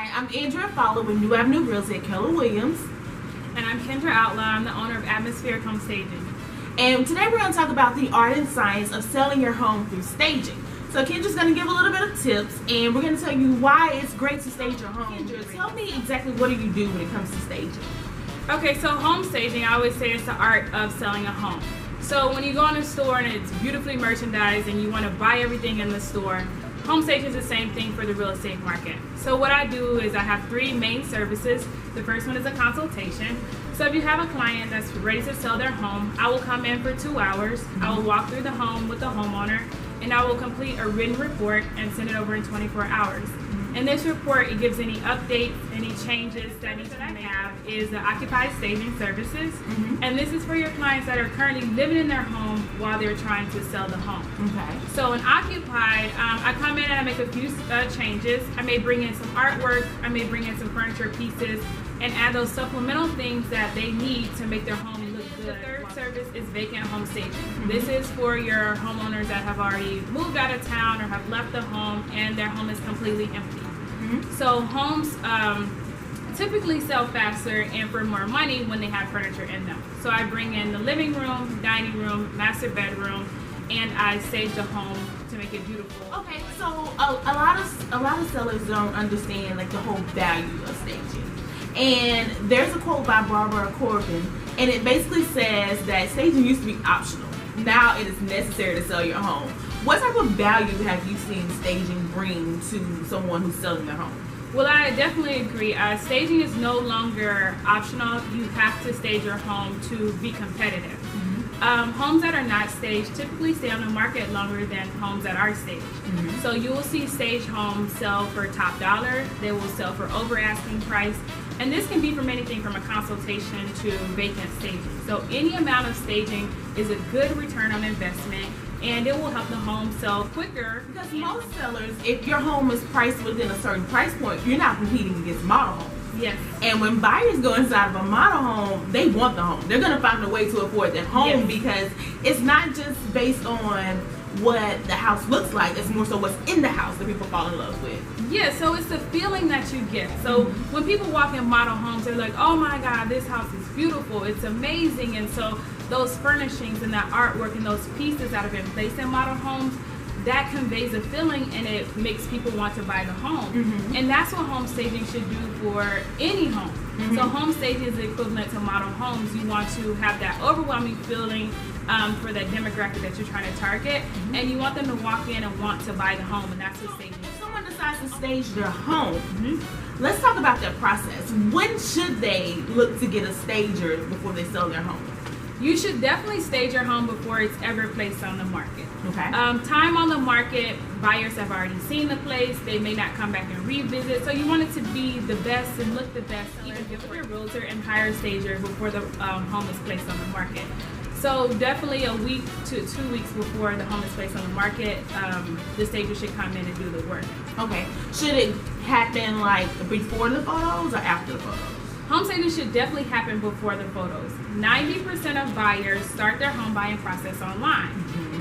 Hi, I'm Drea with New Avenue Realty at Keller Williams. And I'm Kyndra Outlaw. I'm the owner of Atmospheric Home Staging. And today we're going to talk about the art and science of selling your home through staging. So Kyndra's going to give a little bit of tips, and we're going to tell you why it's great to stage your home. Kyndra, tell me exactly what do you do when it comes to staging? Okay, so home staging, I always say it's the art of selling a home. So when you go in a store and it's beautifully merchandised and you want to buy everything in the store, home staging is the same thing for the real estate market. So what I do is I have three main services. The first one is a consultation. So if you have a client that's ready to sell their home, I will come in for 2 hours. I will walk through the home with the homeowner, and I will complete a written report and send it over in 24 hours. In this report, it gives any updates, any changes that need to be have is the occupied staging services. And this is for your clients that are currently living in their home while they're trying to sell the home. Okay. So in occupied, I come in and I make a few changes. I may bring in some artwork, I may bring in some furniture pieces, and add those supplemental things that they need to make their home look good. The third service is vacant home staging. This is for your homeowners that have already moved out of town or have left the home and their home is completely empty. So homes typically sell faster and for more money when they have furniture in them. So I bring in the living room, dining room, master bedroom, and I stage the home to make it beautiful. Okay, so a lot of sellers don't understand like the whole value of staging. And there's a quote by Barbara Corbin, and it basically says that staging used to be optional. Now it is necessary to sell your home. What type of value have you seen staging bring to someone who's selling their home? Well, I definitely agree. Staging is no longer optional. You have to stage your home to be competitive. Homes that are not staged typically stay on the market longer than homes that are staged. So you will see staged homes sell for top dollar. They will sell for over asking price. And this can be from anything from a consultation to vacant staging. So any amount of staging is a good return on investment, and it will help the home sell quicker. Because most sellers, if your home is priced within a certain price point, you're not competing against model homes. Yes. And when buyers go inside of a model home, they want the home. They're going to find a way to afford that home because it's not just based on what the house looks like, it's more so what's in the house that people fall in love with. Yeah, so it's the feeling that you get. So when people walk in model homes, they're like, oh my God, this house is beautiful, it's amazing. And so those furnishings and that artwork and those pieces that have been placed in model homes, that conveys a feeling and it makes people want to buy the home. And that's what home staging should do for any home. So home staging is the equivalent to model homes. You want to have that overwhelming feeling for that demographic that you're trying to target, and you want them to walk in and want to buy the home, and that's what staging is. If someone decides to stage their home, let's talk about that process. When should they look to get a stager before they sell their home? You should definitely stage your home before it's ever placed on the market. Okay. Time on the market, buyers have already seen the place. They may not come back and revisit. So you want it to be the best and look the best. Even get with your realtor and hire a stager before the home is placed on the market. So definitely a week to 2 weeks before the home is placed on the market, the stager should come in and do the work. Okay. Should it happen like before the photos or after the photos? Home staging should definitely happen before the photos. 90% of buyers start their home buying process online.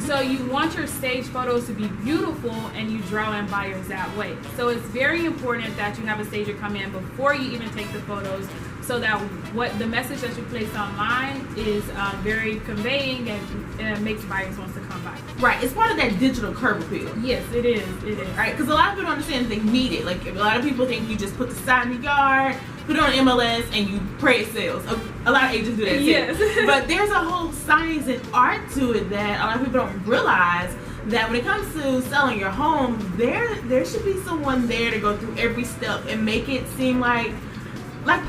So you want your stage photos to be beautiful and you draw in buyers that way. So it's very important that you have a stager come in before you even take the photos, so that what the message that you place online is very conveying and makes buyers want to come by. Right, it's part of that digital curb appeal. Yes, it is. It is. Right, because a lot of people don't understand they need it. Like a lot of people think you just put the sign in the yard, put it on MLS, and you pray it sells. A lot of agents do that too. Yes. But there's a whole science and art to it that a lot of people don't realize. That when it comes to selling your home, there should be someone there to go through every step and make it seem like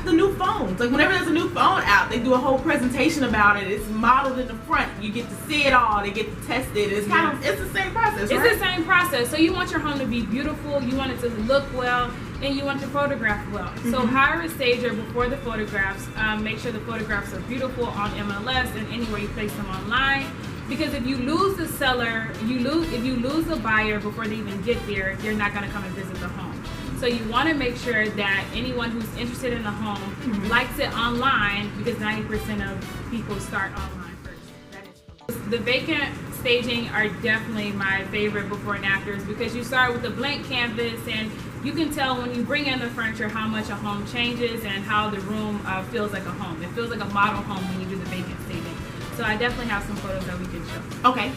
the new phones. Like whenever there's a new phone out, they do a whole presentation about it. It's modeled in the front. You get to see it all. They get to test it. It's kind of, it's the same process, right? It's the same process. So you want your home to be beautiful. You want it to look well, and you want to photograph well. So hire a stager before the photographs. Make sure the photographs are beautiful on MLS and anywhere you place them online. Because if you lose the seller, if you lose the buyer before they even get there, they're not going to come and visit the home. So you want to make sure that anyone who's interested in the home likes it online, because 90% of people start online first. That is the vacant staging are definitely my favorite before and afters, because you start with a blank canvas and you can tell when you bring in the furniture how much a home changes and how the room feels like a home. It feels like a model home when you do the vacant staging. So I definitely have some photos that we can show. Okay.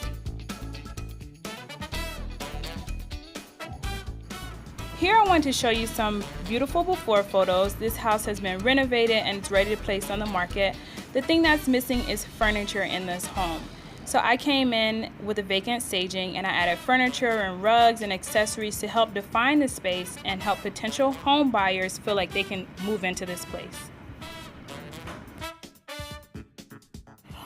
Here I want to show you some beautiful before photos. This house has been renovated and it's ready to place on the market. The thing that's missing is furniture in this home. So I came in with a vacant staging and I added furniture and rugs and accessories to help define the space and help potential home buyers feel like they can move into this place.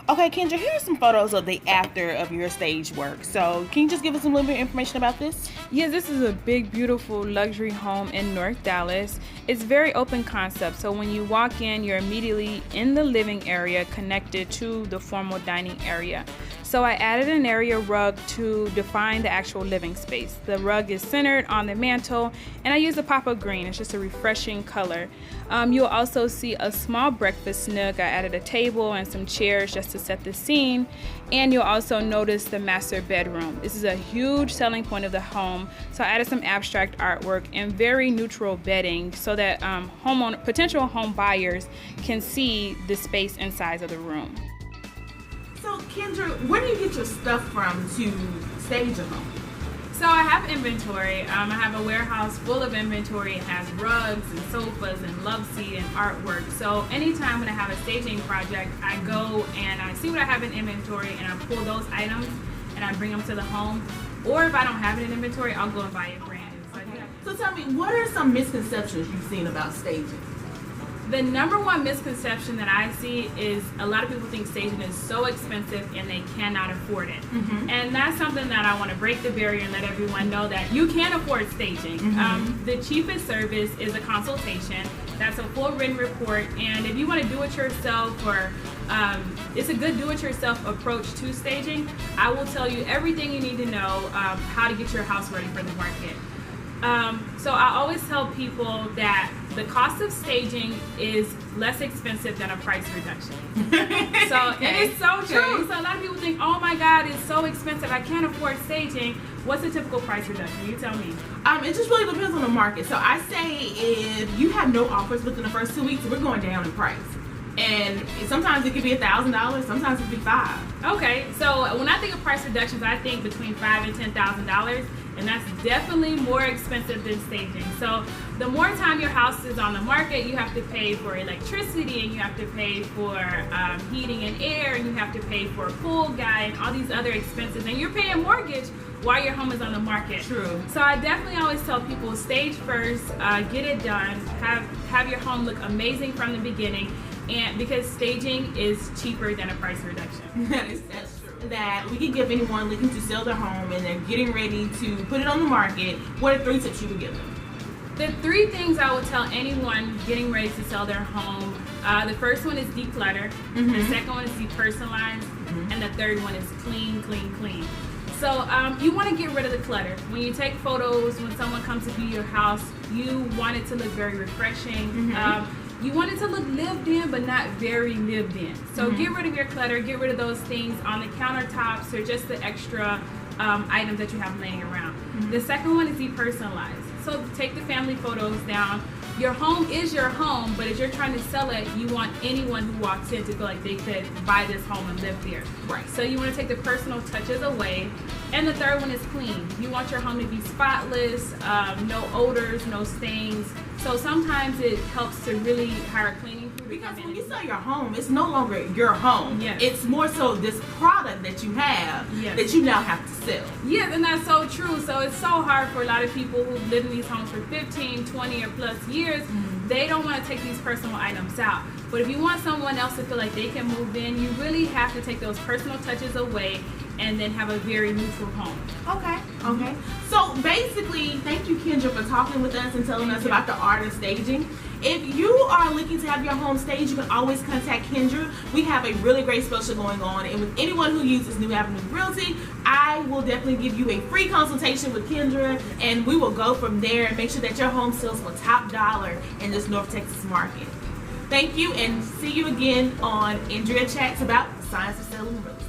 Okay, Kyndra, here are some photos of the after of your stage work. So can you just give us a little bit of information about this? Yeah, this is a big, beautiful luxury home in North Dallas. It's very open concept. So when you walk in, you're immediately in the living area connected to the formal dining area. So I added an area rug to define the actual living space. The rug is centered on the mantle and I used a pop of green. It's just a refreshing color. You'll also see a small breakfast nook. I added a table and some chairs just to set the scene. And you'll also notice the master bedroom. This is a huge selling point of the home. So I added some abstract artwork and very neutral bedding so that potential home buyers can see the space and size of the room. So Kyndra, where do you get your stuff from to stage a home? So I have inventory. I have a warehouse full of inventory. It has rugs and sofas and love seat and artwork. So anytime when I have a staging project, I go and I see what I have in inventory and I pull those items and I bring them to the home. Or if I don't have it in inventory, I'll go and buy it brand new. So tell me, what are some misconceptions you've seen about staging? The number one misconception that I see is a lot of people think staging is so expensive and they cannot afford it. Mm-hmm. And that's something that I want to break the barrier and let everyone know that you can afford staging. Mm-hmm. The cheapest service is a consultation. That's a full written report, and if you want to do it yourself or it's a good do-it-yourself approach to staging, I will tell you everything you need to know how to get your house ready for the market. So I always tell people that the cost of staging is less expensive than a price reduction. So okay. It is so true. So a lot of people think, oh my God, it's so expensive, I can't afford staging. What's a typical price reduction? You tell me. It just really depends on the market. So I say if you have no offers within the first 2 weeks, we're going down in price. And sometimes it could be $1,000, sometimes it could be $5,000. Okay, so when I think of price reductions, I think between $5,000 and $10,000, and that's definitely more expensive than staging. So the more time your house is on the market, you have to pay for electricity, and you have to pay for heating and air, and you have to pay for a pool guy, and all these other expenses, and you're paying mortgage while your home is on the market. True. So I definitely always tell people, stage first, get it done, have your home look amazing from the beginning. And because staging is cheaper than a price reduction. That's true. That we can give anyone looking to sell their home and they're getting ready to put it on the market. What are 3 tips you would give them? The 3 things I would tell anyone getting ready to sell their home. The first one is declutter. Mm-hmm. The second one is depersonalize. Mm-hmm. And the third one is clean, clean, clean. So you want to get rid of the clutter. When you take photos, when someone comes to view your house, you want it to look very refreshing. Mm-hmm. You want it to look lived in, but not very lived in. So get rid of your clutter, get rid of those things on the countertops or just the extra items that you have laying around. Mm-hmm. The second one is depersonalize. So take the family photos down. Your home is your home, but if you're trying to sell it, you want anyone who walks in to feel like they could buy this home and live there. Right. So you want to take the personal touches away. And the third one is clean. You want your home to be spotless, no odors, no stains. So sometimes it helps to really hire a cleaning crew. Because when you sell your home, it's no longer your home. Yes. It's more so this product that you have that you now have to sell. Yes, and that's so true. So it's so hard for a lot of people who live in these homes for 15, 20 or plus years. Mm-hmm. They don't want to take these personal items out. But if you want someone else to feel like they can move in, you really have to take those personal touches away and then have a very neutral home. Okay. So basically, thank you, Kyndra, for talking with us and telling us about the art of staging. If you are looking to have your home staged, you can always contact Kyndra. We have a really great special going on, and with anyone who uses New Avenue Realty, I will definitely give you a free consultation with Kyndra, and we will go from there and make sure that your home sells for top dollar in this North Texas market. Thank you, and see you again on Drea Chats about the science of selling real estate.